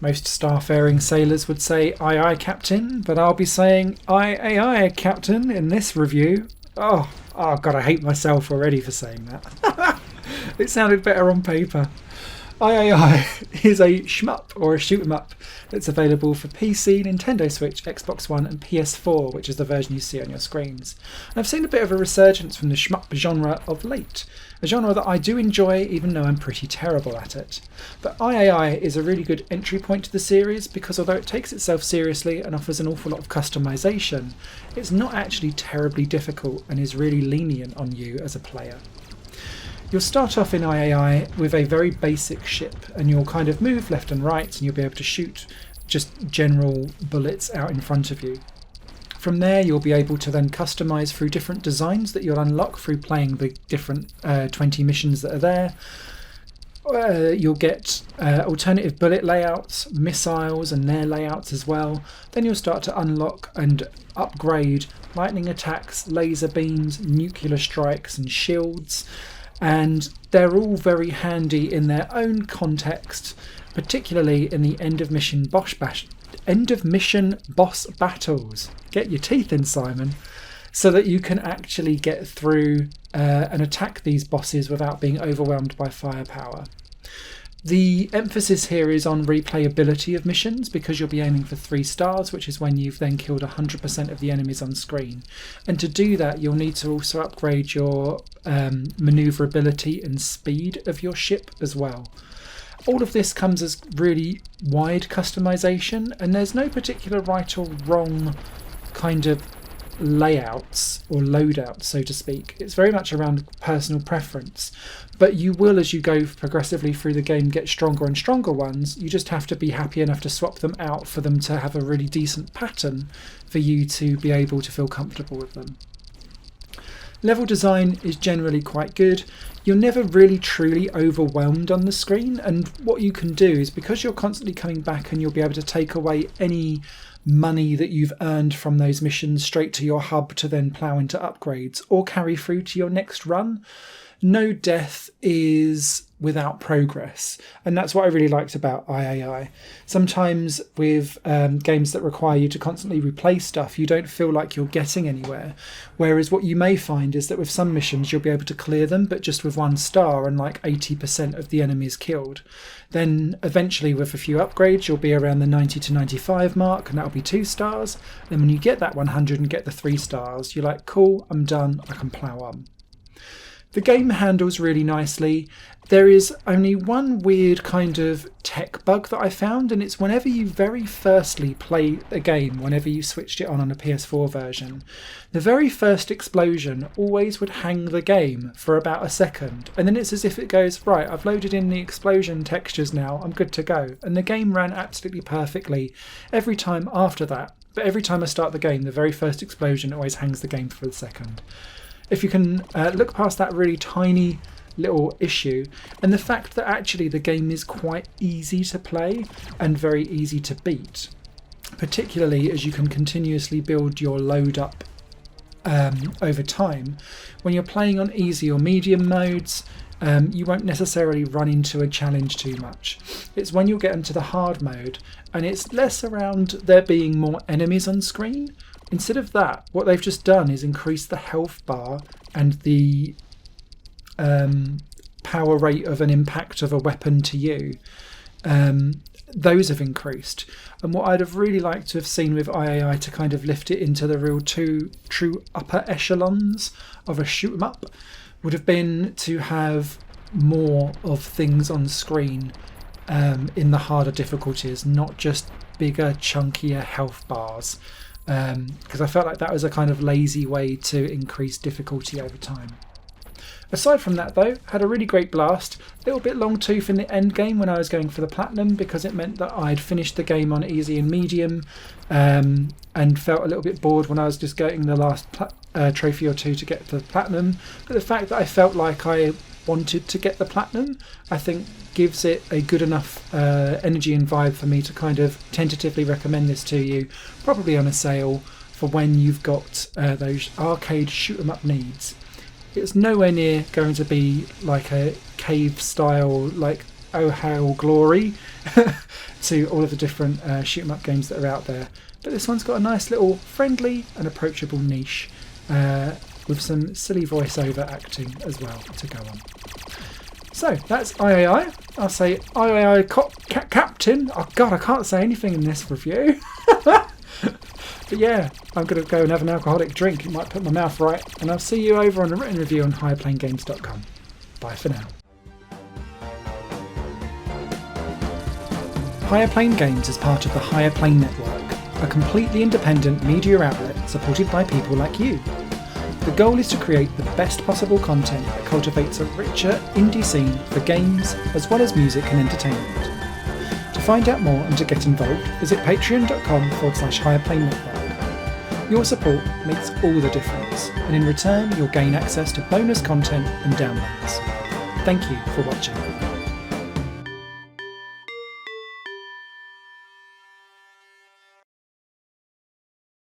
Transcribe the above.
Most starfaring sailors would say aye aye captain, but I'll be saying aye aye aye captain in this review. Oh god, I hate myself already for saying that. It sounded better on paper. III is a shmup or a shoot 'em up that's available for PC, Nintendo Switch, Xbox One and PS4, which is the version you see on your screens. And I've seen a bit of a resurgence from the shmup genre of late, a genre that I do enjoy even though I'm pretty terrible at it. But III is a really good entry point to the series because although it takes itself seriously and offers an awful lot of customization, it's not actually terribly difficult and is really lenient on you as a player. You'll start off in III with a very basic ship and you'll kind of move left and right and you'll be able to shoot just general bullets out in front of you. From there you'll be able to then customise through different designs that you'll unlock through playing the different 20 missions that are there. You'll get alternative bullet layouts, missiles and their layouts as well. Then you'll start to unlock and upgrade lightning attacks, laser beams, nuclear strikes and shields. And they're all very handy in their own context, particularly in the end of mission boss battles. Get your teeth in, Simon, so that you can actually get through and attack these bosses without being overwhelmed by firepower. The emphasis here is on replayability of missions because you'll be aiming for 3 stars, which is when you've then killed 100% of the enemies on screen. And to do that, you'll need to also upgrade your manoeuvrability and speed of your ship as well. All of this comes as really wide customization, and there's no particular right or wrong kind of layouts or loadouts, so to speak. It's very much around personal preference, but you will, as you go progressively through the game, get stronger and stronger ones. You just have to be happy enough to swap them out for them to have a really decent pattern for you to be able to feel comfortable with them. Level design is generally quite good. You're never really truly overwhelmed on the screen, and what you can do is, because you're constantly coming back and you'll be able to take away any money that you've earned from those missions straight to your hub to then plough into upgrades or carry through to your next run. No death is without progress, and that's what I really liked about III. Sometimes with games that require you to constantly replay stuff, you don't feel like you're getting anywhere, whereas what you may find is that with some missions you'll be able to clear them but just with 1 star and like 80% of the enemies killed. Then eventually with a few upgrades you'll be around the 90 to 95 mark, and that'll be 2 stars. Then when you get that 100 and get the 3 stars, you're like, cool, I'm done, I can plough on. The game handles really nicely. There is only one weird kind of tech bug that I found, and it's whenever you very firstly play a game, whenever you switched it on a PS4 version, the very first explosion always would hang the game for about a second, and then it's as if it goes, right, I've loaded in the explosion textures now, I'm good to go. And the game ran absolutely perfectly every time after that, but every time I start the game, the very first explosion always hangs the game for a second. If you can look past that really tiny little issue, and the fact that actually the game is quite easy to play and very easy to beat, particularly as you can continuously build your load up over time. When you're playing on easy or medium modes, you won't necessarily run into a challenge too much. It's when you'll get into the hard mode, and it's less around there being more enemies on screen. Instead of that, what they've just done is increase the health bar and the power rate of an impact of a weapon to you. Those have increased. And what I'd have really liked to have seen with III to kind of lift it into the real true upper echelons of a shoot 'em up would have been to have more of things on screen in the harder difficulties, not just bigger, chunkier health bars. Because I felt like that was a kind of lazy way to increase difficulty over time. Aside from that though, had a really great blast. A little bit long tooth in the end game when I was going for the platinum, because it meant that I'd finished the game on easy and medium, and felt a little bit bored when I was just getting the last trophy or 2 to get the platinum. But the fact that I felt like I wanted to get the platinum, I think gives it a good enough energy and vibe for me to kind of tentatively recommend this to you, probably on a sale for when you've got those arcade shoot 'em up needs. It's nowhere near going to be like a cave style, like oh hail glory to all of the different shoot 'em up games that are out there. But this one's got a nice little friendly and approachable niche with some silly voiceover acting as well to go on. So that's III. I'll say III Captain. Oh God, I can't say anything in this review. But yeah, I'm going to go and have an alcoholic drink. It might put my mouth right. And I'll see you over on a written review on higherplanegames.com. Bye for now. Higher Plane Games is part of the Higher Plane Network, a completely independent media outlet supported by people like you. The goal is to create the best possible content that cultivates a richer indie scene for games as well as music and entertainment. To find out more and to get involved, visit patreon.com/higherplane-network. Your support makes all the difference, and in return you'll gain access to bonus content and downloads. Thank you for watching.